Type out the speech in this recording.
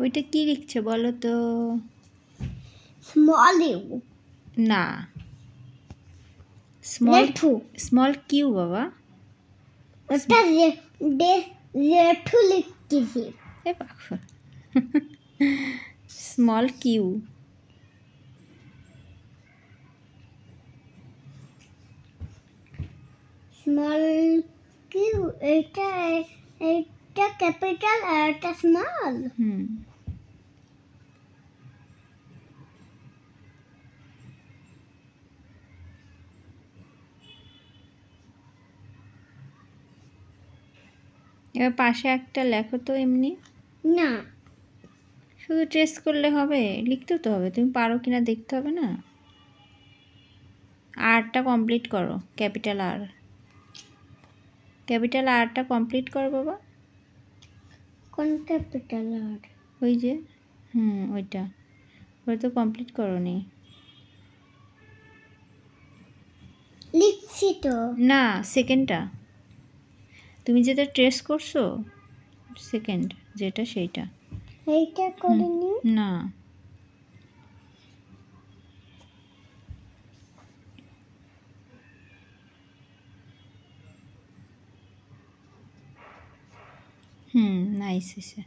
ওইটা কি লিখছে বলো তো? স্মল ইউ না, স্মল কিউ বাবা। ওটা জেঠু লিখতেছি। Small Q. স্মল কিউ, এটা ক্যাপিটাল আর এটা স্মল। এবার পাশে একটা লেখো তো এমনি। না, শুধু ট্রেস করলে হবে? লিখতেও তো হবে, তুমি পারো কিনা দেখতে হবে না? আরটা কমপ্লিট করো, ক্যাপিটাল আরটা কমপ্লিট করো বাবা। কোন ক্যাপিটাল আর? ওই যে ওইটা তো কমপ্লিট করো নি। লিখছি তো। না, সেকেন্ডটা তুমি যেটা ট্রেস করছো, সেকেন্ড যেটা সেইটা। এইটা করিনি। না, নাইস এসে।